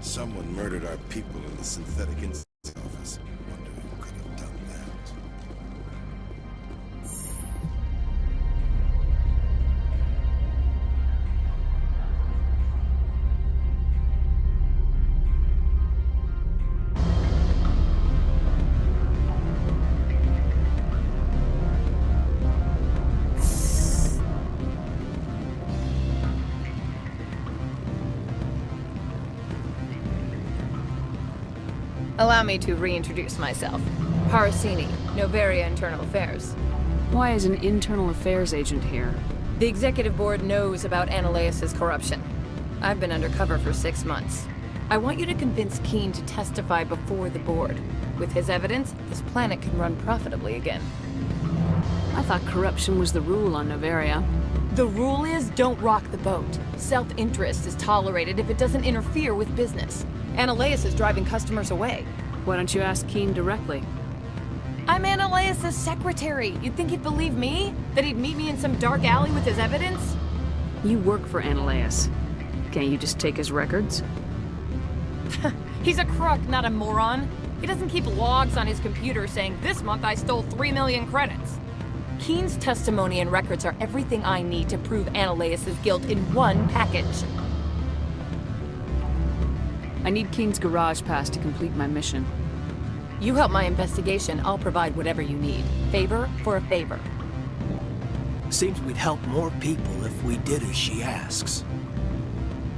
Someone murdered our people in the synthetic instance office. Wonder who could have done that. Allow me to reintroduce myself. Parasini, Novaria Internal Affairs. Why is an internal affairs agent here? The executive board knows about Analeus' corruption. I've been undercover for 6 months. I want you to convince Keene to testify before the board. With his evidence, this planet can run profitably again. I thought corruption was the rule on Novaria. The rule is, don't rock the boat. Self-interest is tolerated if it doesn't interfere with business. Analeus is driving customers away. Why don't you ask Keene directly? I'm Analeus' secretary. You'd think he'd believe me? That he'd meet me in some dark alley with his evidence? You work for Analeus. Can't you just take his records? He's a crook, not a moron. He doesn't keep logs on his computer saying, this month I stole 3 million credits. Keene's testimony and records are everything I need to prove Analeus' guilt in one package. I need Keene's garage pass to complete my mission. You help my investigation, I'll provide whatever you need. Favor for a favor. Seems we'd help more people if we did as she asks.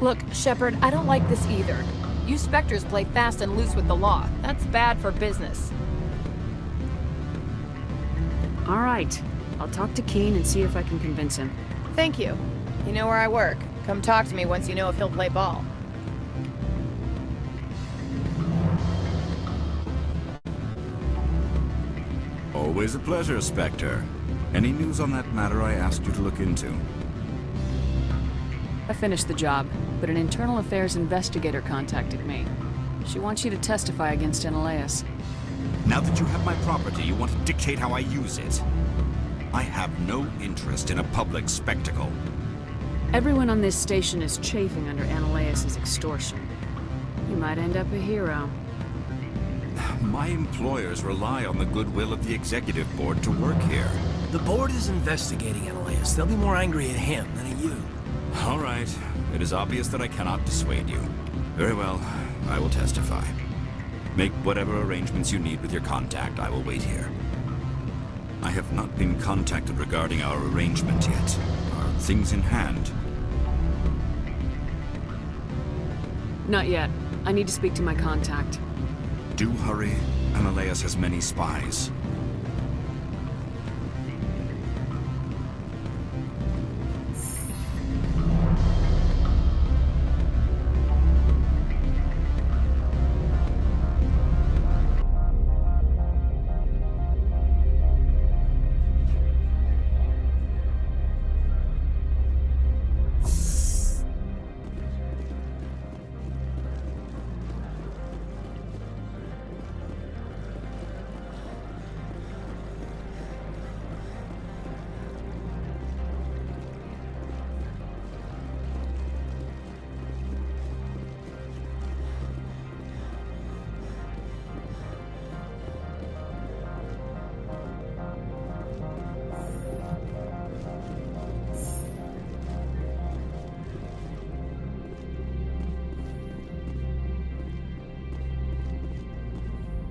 Look, Shepard, I don't like this either. You Spectres play fast and loose with the law. That's bad for business. All right. I'll talk to Keene and see if I can convince him. Thank you. You know where I work. Come talk to me once you know if he'll play ball. Always a pleasure, Spectre. Any news on that matter I asked you to look into? I finished the job, but an internal affairs investigator contacted me. She wants you to testify against Analeus. Now that you have my property, you want to dictate how I use it. I have no interest in a public spectacle. Everyone on this station is chafing under Analeus' extortion. You might end up a hero. My employers rely on the goodwill of the executive board to work here. The board is investigating Analeus. They'll be more angry at him than at you. All right. It is obvious that I cannot dissuade you. Very well. I will testify. Make whatever arrangements you need with your contact. I will wait here. I have not been contacted regarding our arrangement yet. Are things in hand? Not yet. I need to speak to my contact. Do hurry. Analeus has many spies.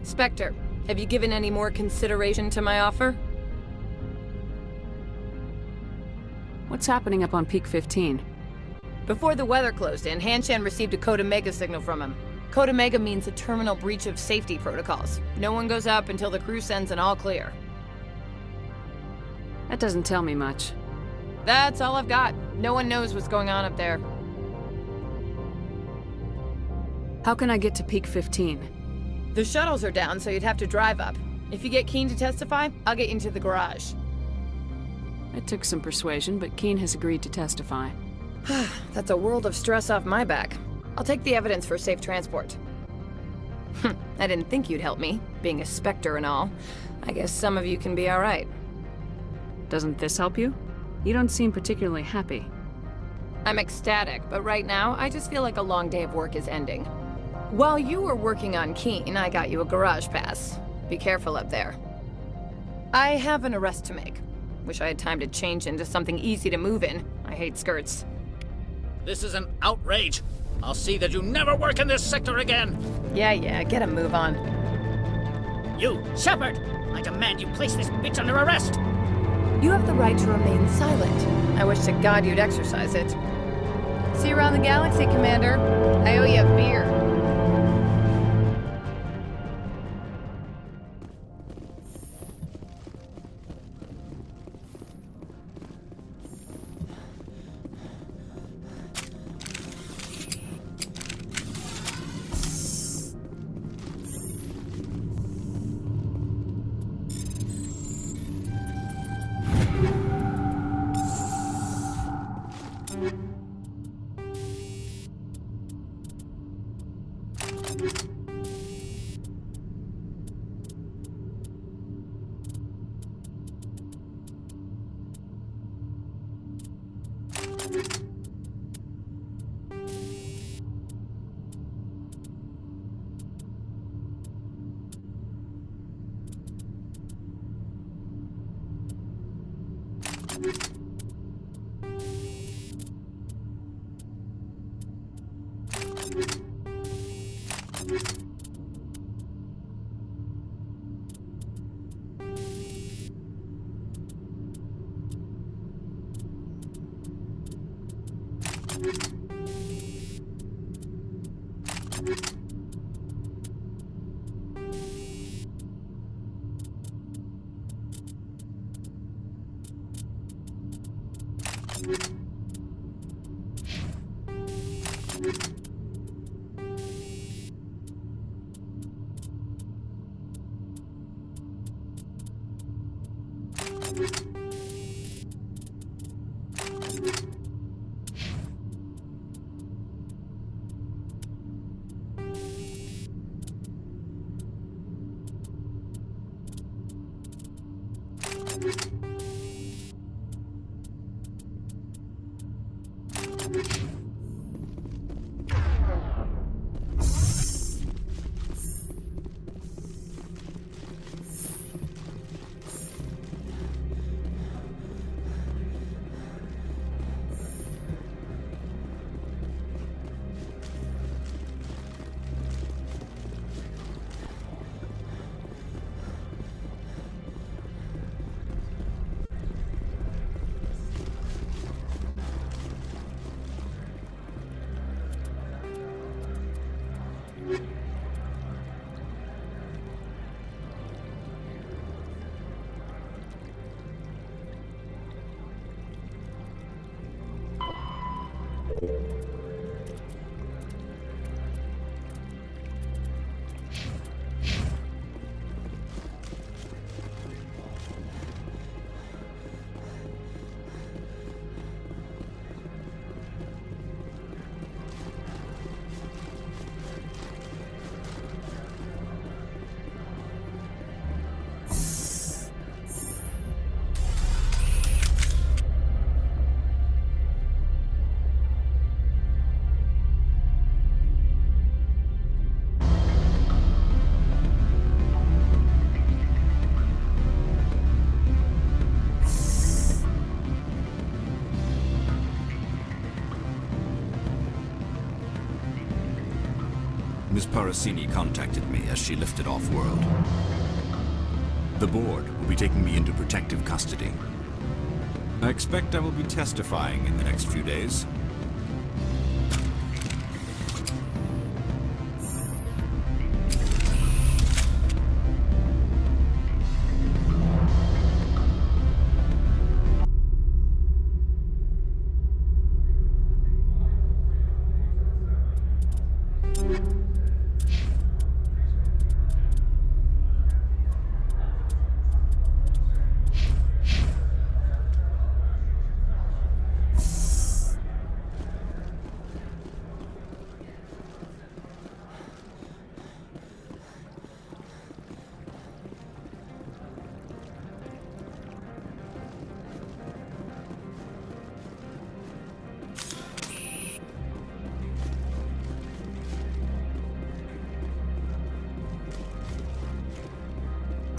Spectre, have you given any more consideration to my offer? What's happening up on Peak 15? Before the weather closed in, Hanshan received a Code Omega signal from him. Code Omega means a terminal breach of safety protocols. No one goes up until the crew sends an all clear. That doesn't tell me much. That's all I've got. No one knows what's going on up there. How can I get to Peak 15? The shuttles are down, so you'd have to drive up. If you get Keene to testify, I'll get you into the garage. It took some persuasion, but Keene has agreed to testify. That's a world of stress off my back. I'll take the evidence for safe transport. I didn't think you'd help me, being a Spectre and all. I guess some of you can be alright. Doesn't this help you? You don't seem particularly happy. I'm ecstatic, but right now, I just feel like a long day of work is ending. While you were working on Keen, I got you a garage pass. Be careful up there. I have an arrest to make. Wish I had time to change into something easy to move in. I hate skirts. This is an outrage. I'll see that you never work in this sector again. Yeah, get a move on. You, Shepard! I demand you place this bitch under arrest! You have the right to remain silent. I wish to God you'd exercise it. See you around the galaxy, Commander. I owe you a beer. Miss Parasini contacted me as she lifted off-world. The board will be taking me into protective custody. I expect I will be testifying in the next few days.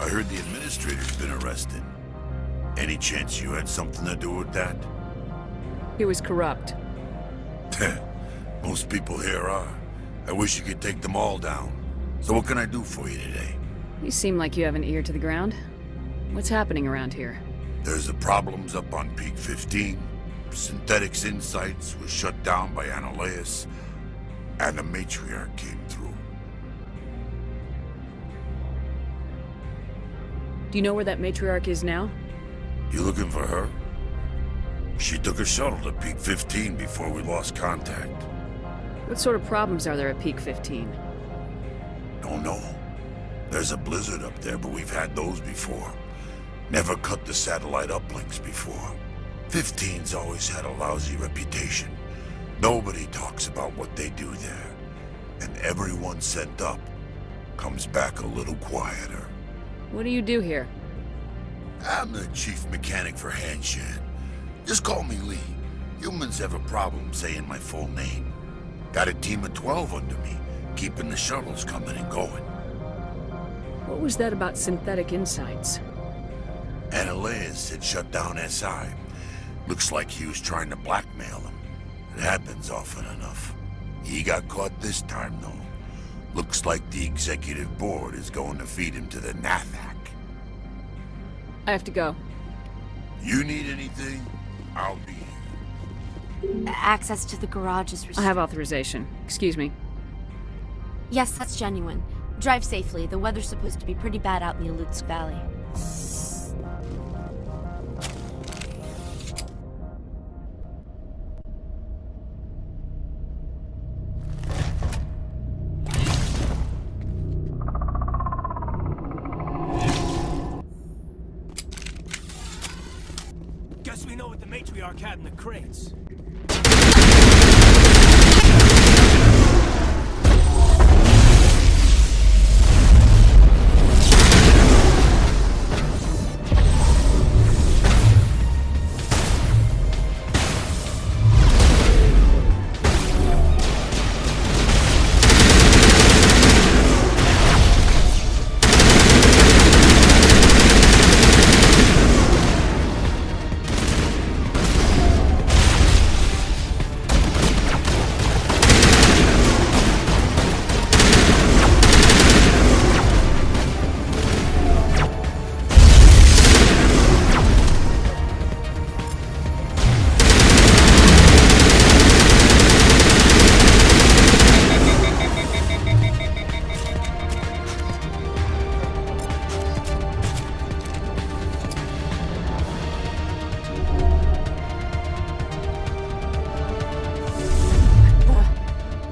I heard the administrator's been arrested. Any chance you had something to do with that? He was corrupt. Most people here are. I wish you could take them all down. So what can I do for you today? You seem like you have an ear to the ground. What's happening around here? There's the problems up on Peak 15. Synthetics Insights was shut down by Analeus. And the matriarch came through. Do you know where that matriarch is now? You looking for her? She took a shuttle to Peak 15 before we lost contact. What sort of problems are there at Peak 15? Don't know. There's a blizzard up there, but we've had those before. Never cut the satellite uplinks before. 15's always had a lousy reputation. Nobody talks about what they do there. And everyone sent up comes back a little quieter. What do you do here? I'm the chief mechanic for Hanshan. Just call me Lee. Humans have a problem saying my full name. Got a team of 12 under me, keeping the shuttles coming and going. What was that about Synthetic Insights? Analeus had shut down SI. Looks like he was trying to blackmail them. It happens often enough. He got caught this time, though. Looks like the executive board is going to feed him to the Nathak. I have to go. You need anything? I'll be here. Access to the garage is I restricted. have authorization. Excuse me. Yes, that's genuine. Drive safely. The weather's supposed to be pretty bad out in the Alutsk Valley. Guess we know what the matriarch had in the crates.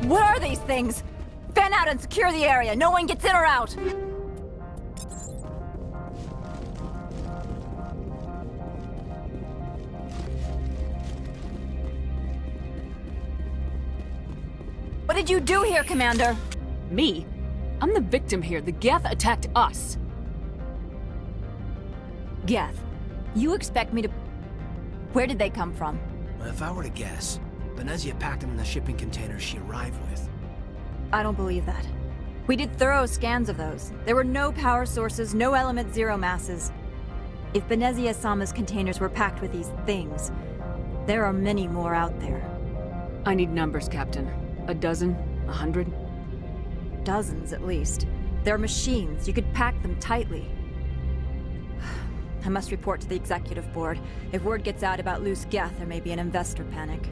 What are these things? Fan out and secure the area. No one gets in or out. What did you do here, Commander? Me? I'm the victim here. The Geth attacked us. Geth, you expect me to... Where did they come from? If I were to guess, Venezia packed them in the shipping containers she arrived with. I don't believe that. We did thorough scans of those. There were no power sources, no element zero masses. If Benezia Sama's containers were packed with these things, there are many more out there. I need numbers, Captain. A dozen? 100? Dozens, at least. They're machines. You could pack them tightly. I must report to the executive board. If word gets out about loose Geth, there may be an investor panic.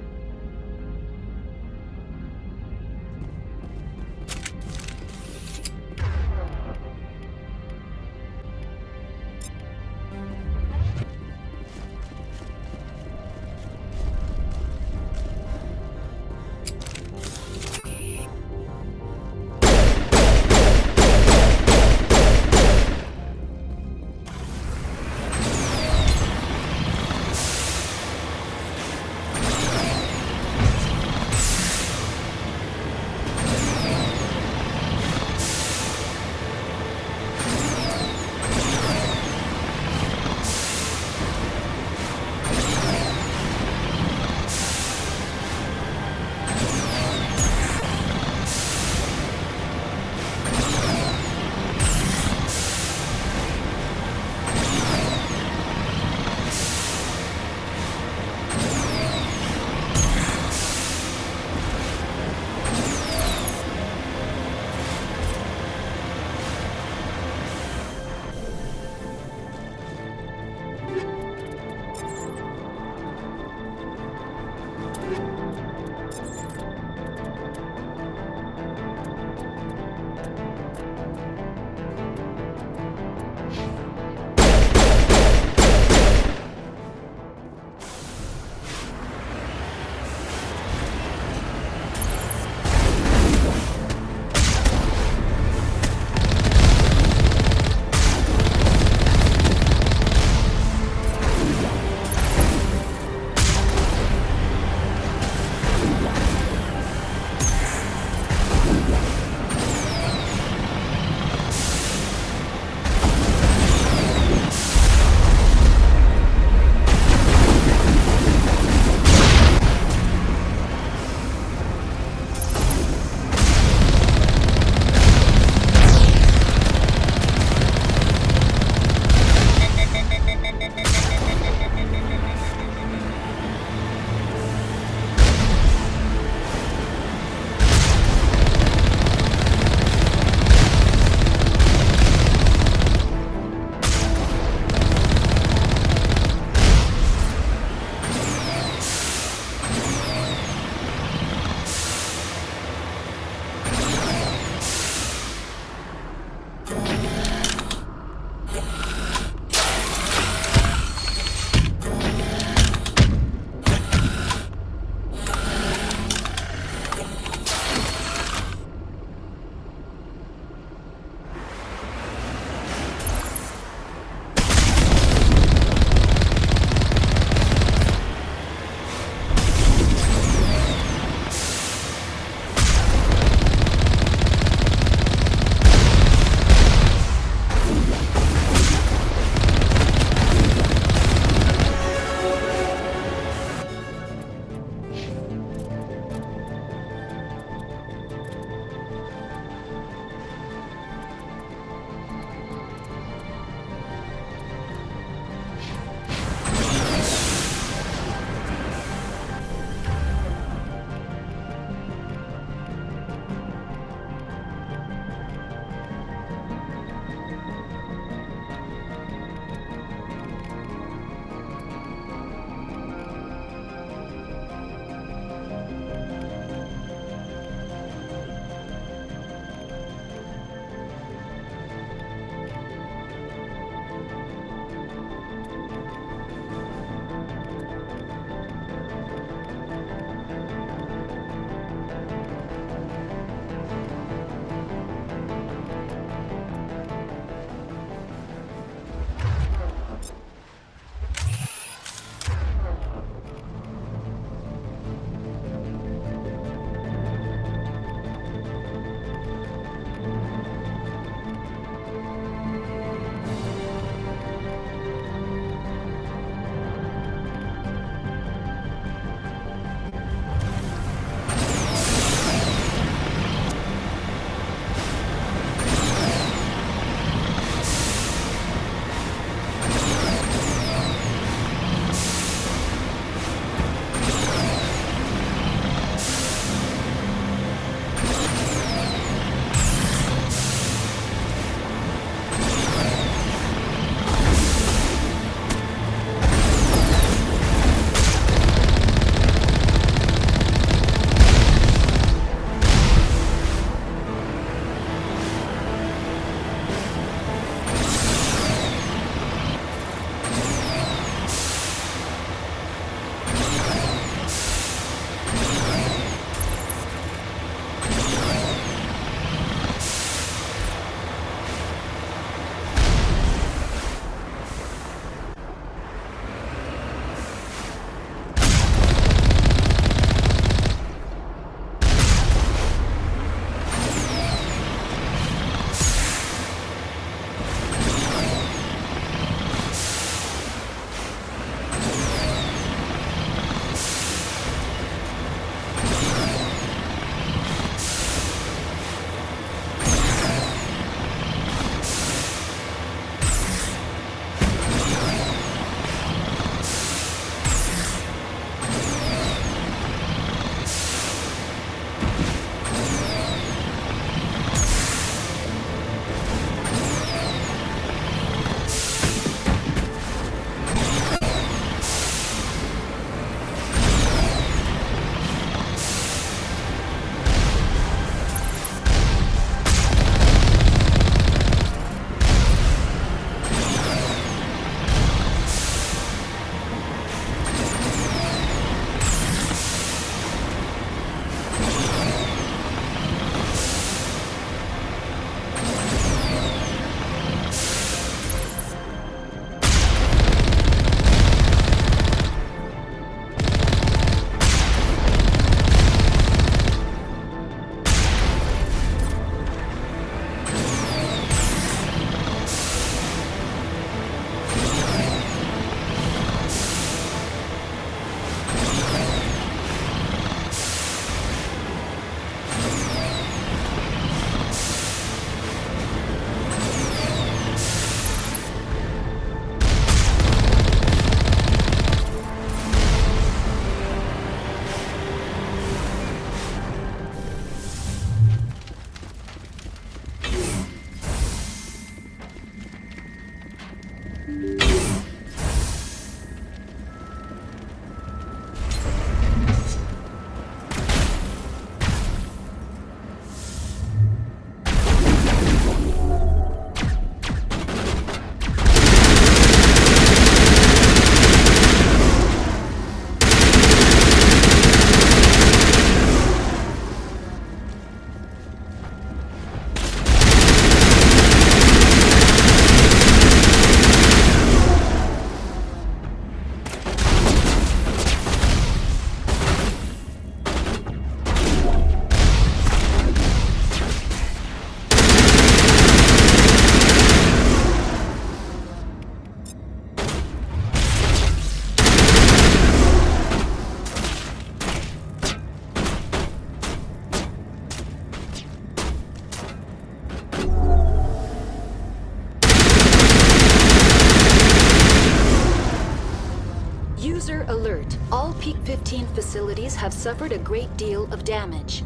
Alert. All Peak 15 facilities have suffered a great deal of damage.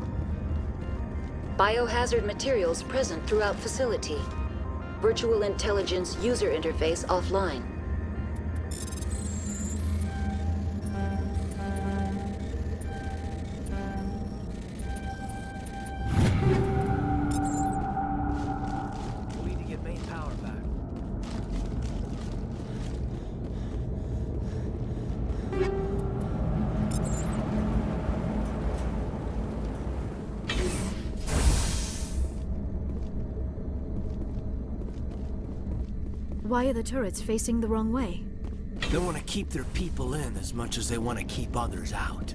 Biohazard materials present throughout facility. Virtual intelligence user interface offline. We need to get main power back. Why are the turrets facing the wrong way? They want to keep their people in as much as they want to keep others out.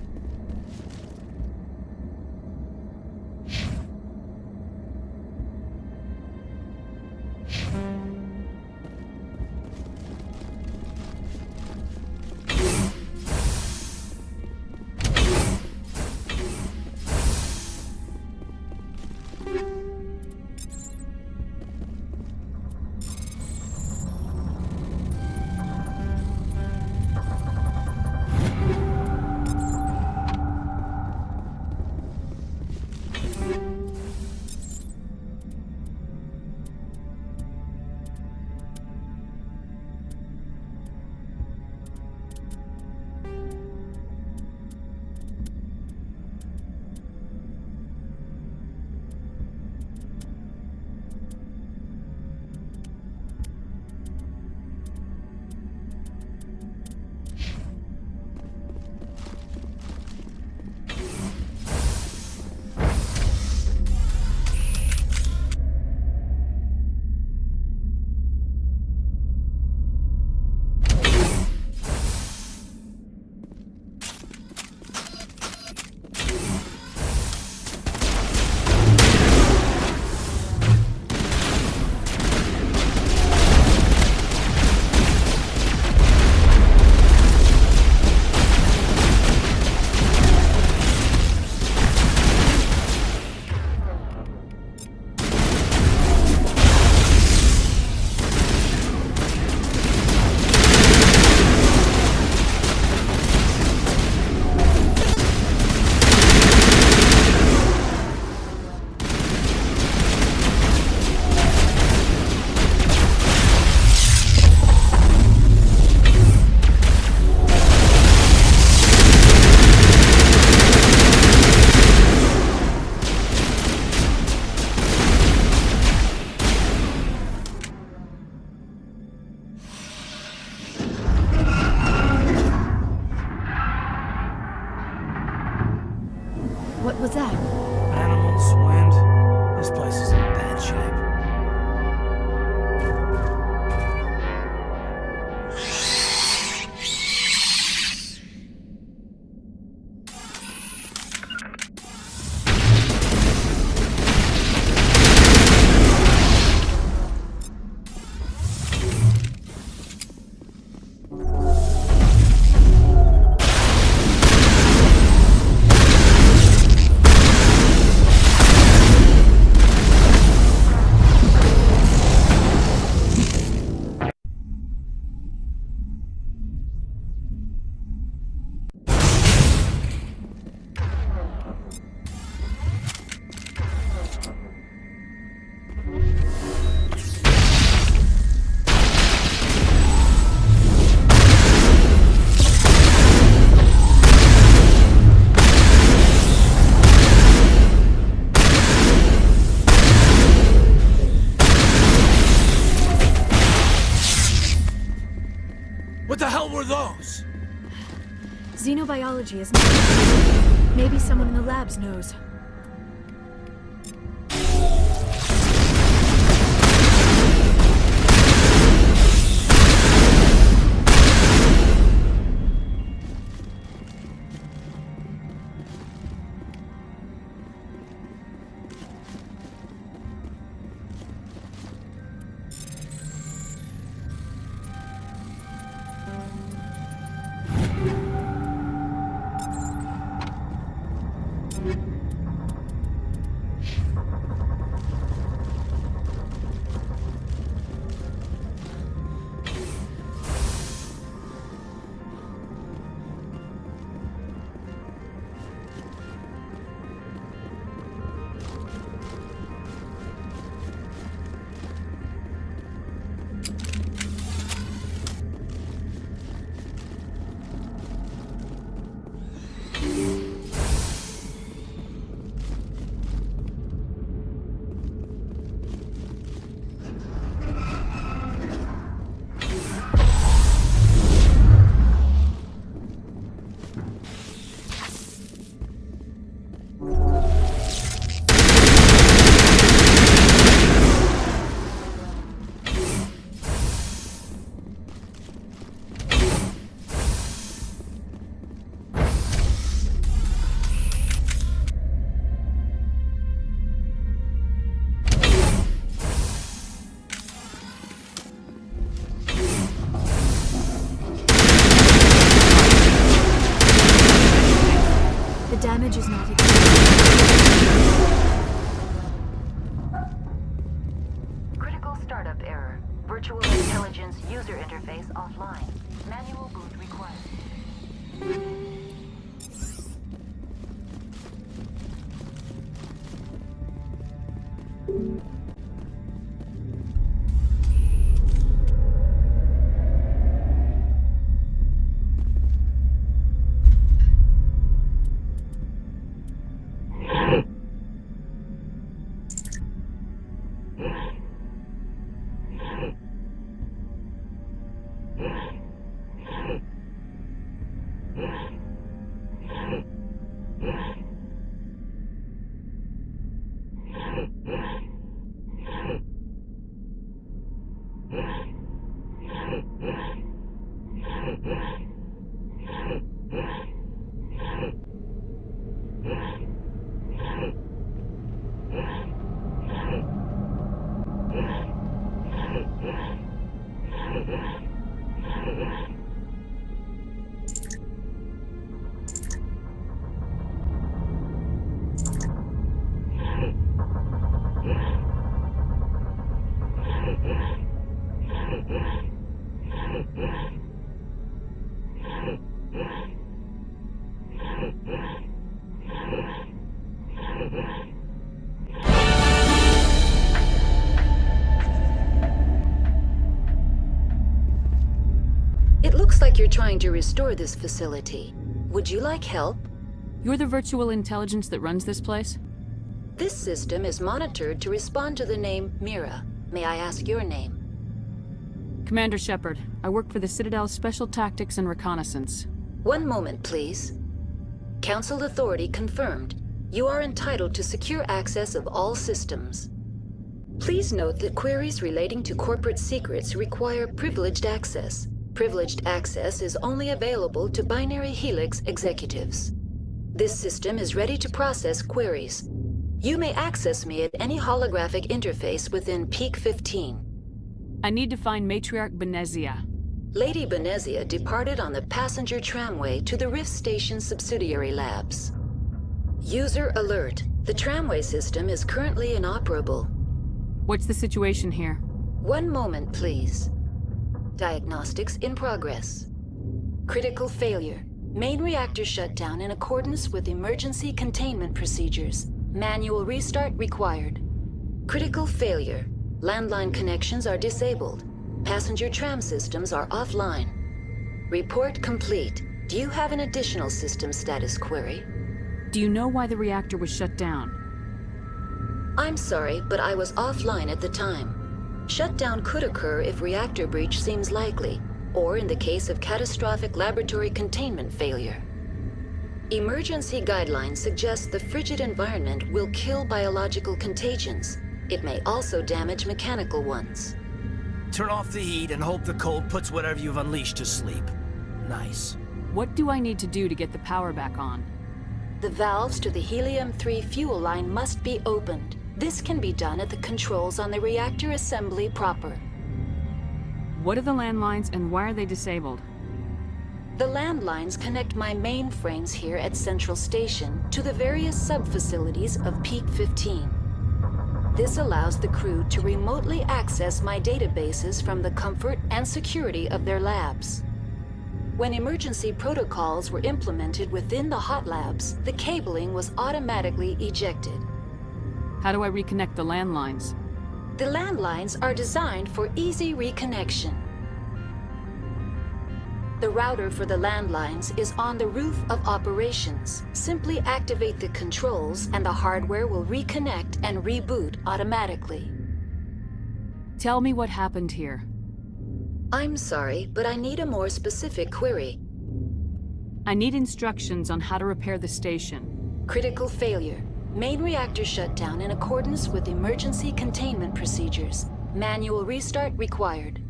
What was that? Animals, wind. This place is in bad shape. What the hell were those? Xenobiology is not. Maybe someone in the labs knows. does not Critical startup error. Virtual intelligence user interface offline. Manual boot required. It looks like you're trying to restore this facility. Would you like help? You're the virtual intelligence that runs this place? This system is monitored to respond to the name Mira. May I ask your name? Commander Shepard. I work for the Citadel's Special Tactics and Reconnaissance. One moment, please. Council authority confirmed. You are entitled to secure access of all systems. Please note that queries relating to corporate secrets require privileged access. Privileged access is only available to Binary Helix executives. This system is ready to process queries. You may access me at any holographic interface within Peak 15. I need to find Matriarch Benezia. Lady Benezia departed on the passenger tramway to the Rift Station subsidiary labs. User alert. The tramway system is currently inoperable. What's the situation here? One moment, please. Diagnostics in progress. Critical failure. Main reactor shutdown in accordance with emergency containment procedures. Manual restart required. Critical failure. Landline connections are disabled. Passenger tram systems are offline. Report complete. Do you have an additional system status query? Do you know why the reactor was shut down? I'm sorry, but I was offline at the time. Shutdown could occur if reactor breach seems likely, or in the case of catastrophic laboratory containment failure. Emergency guidelines suggest the frigid environment will kill biological contagions. It may also damage mechanical ones. Turn off the heat and hope the cold puts whatever you've unleashed to sleep. Nice. What do I need to do to get the power back on? The valves to the helium-3 fuel line must be opened. This can be done at the controls on the reactor assembly proper. What are the landlines and why are they disabled? The landlines connect my mainframes here at Central Station to the various sub-facilities of Peak 15. This allows the crew to remotely access my databases from the comfort and security of their labs. When emergency protocols were implemented within the hot labs, the cabling was automatically ejected. How do I reconnect the landlines? The landlines are designed for easy reconnection. The router for the landlines is on the roof of operations. Simply activate the controls and the hardware will reconnect and reboot automatically. Tell me what happened here. I'm sorry, but I need a more specific query. I need instructions on how to repair the station. Critical failure. Main reactor shutdown in accordance with emergency containment procedures. Manual restart required.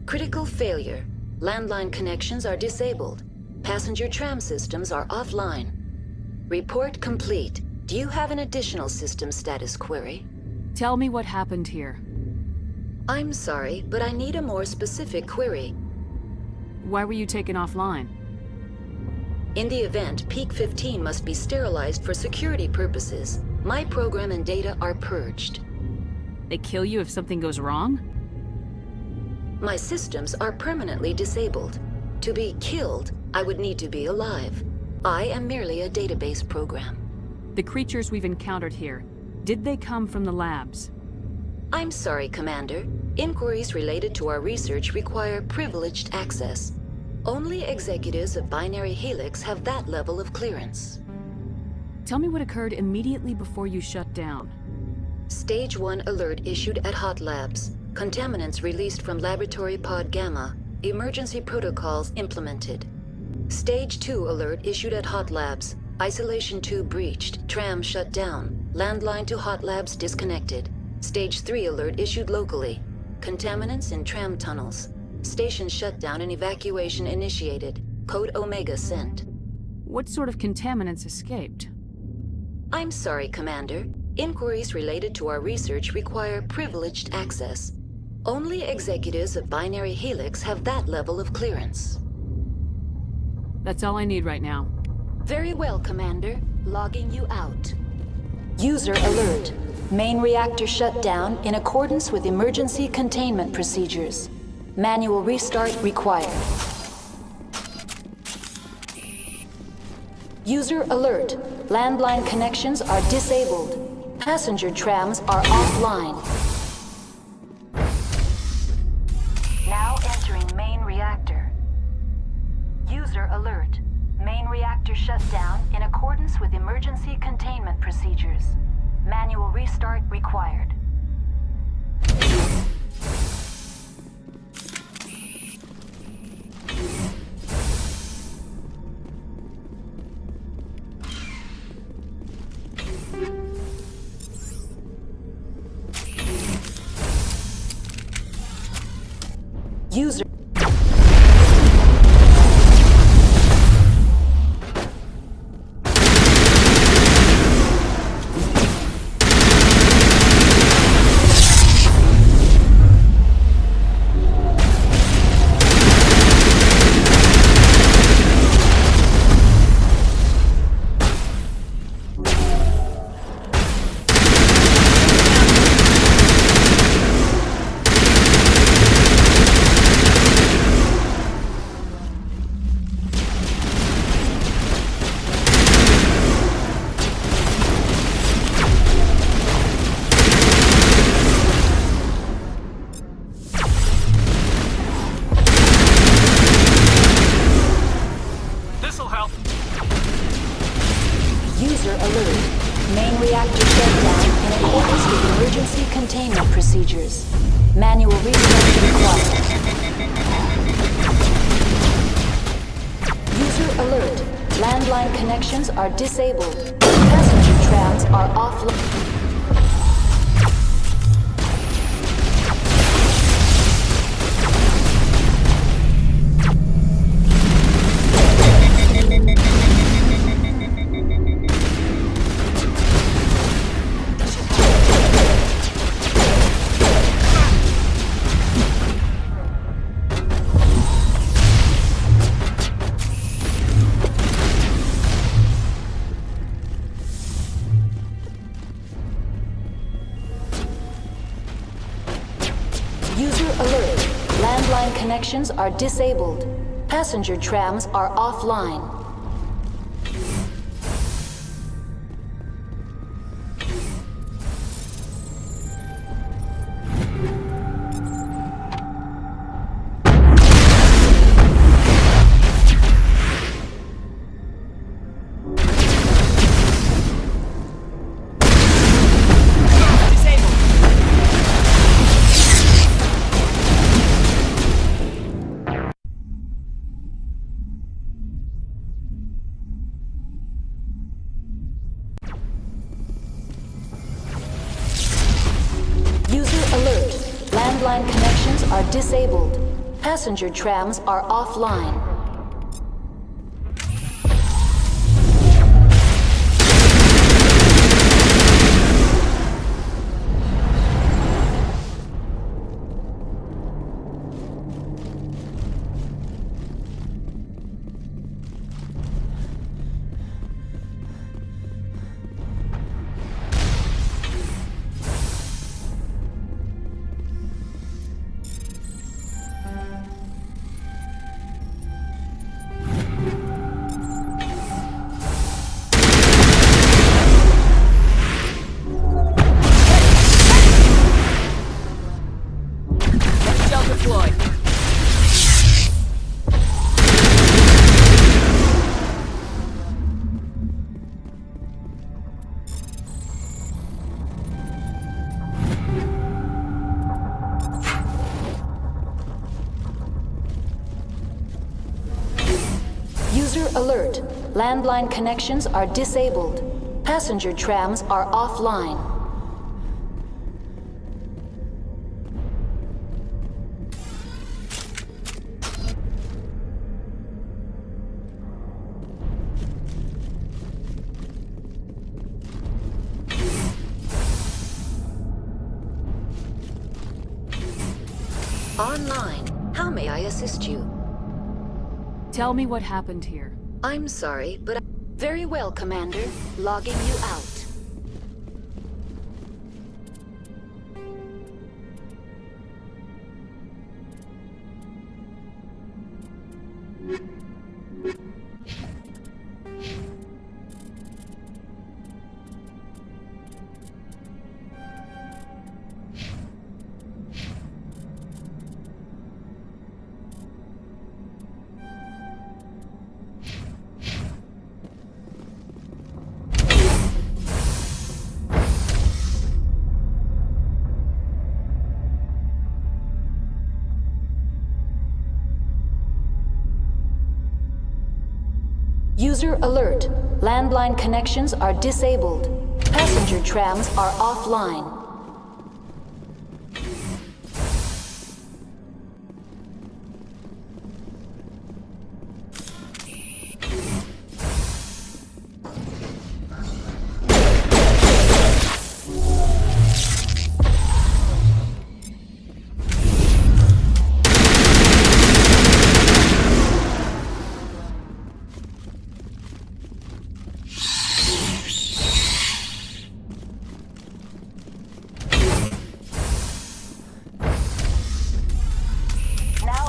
Critical failure. Landline connections are disabled. Passenger tram systems are offline. Report complete. Do you have an additional system status query? Tell me what happened here. I'm sorry, but I need a more specific query. Why were you taken offline? In the event, Peak 15 must be sterilized for security purposes. My program and data are purged. They kill you if something goes wrong? My systems are permanently disabled. To be killed, I would need to be alive. I am merely a database program. The creatures we've encountered here, did they come from the labs? I'm sorry, Commander. Inquiries related to our research require privileged access. Only executives of Binary Helix have that level of clearance. Tell me what occurred immediately before you shut down. Stage 1 alert issued at Hot Labs. Contaminants released from Laboratory Pod Gamma. Emergency protocols implemented. Stage 2 alert issued at Hot Labs. Isolation tube breached. Tram shut down. Landline to Hot Labs disconnected. Stage 3 alert issued locally. Contaminants in tram tunnels. Station shutdown and evacuation initiated. Code Omega sent. What sort of contaminants escaped? I'm sorry, Commander. Inquiries related to our research require privileged access. Only executives of Binary Helix have that level of clearance. That's all I need right now. Very well, Commander. Logging you out. User alert. Main reactor shut down in accordance with emergency containment procedures. Manual restart required. User alert. Landline connections are disabled. Passenger trams are offline. Now entering main reactor. User alert. Main reactor shut down in accordance with emergency containment procedures. Manual restart required. User alert. Main reactor shut down in accordance with emergency containment procedures. Manual restart required. User alert. Landline connections are disabled. Passenger trams are offline. User alert. Landline connections are disabled. Passenger trams are offline. Landline connections are disabled. Passenger trams are offline. alert. Landline connections are disabled. Passenger trams are offline. Online. How may I assist you? Tell me what happened here. I'm sorry, but... Very well, Commander. Logging you out. User alert. Landline connections are disabled. Passenger trams are offline.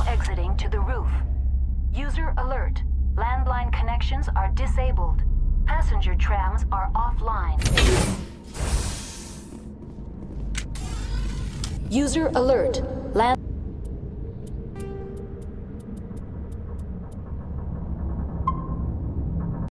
Exiting to the roof. User alert. Landline connections are disabled. Passenger trams are offline. User alert.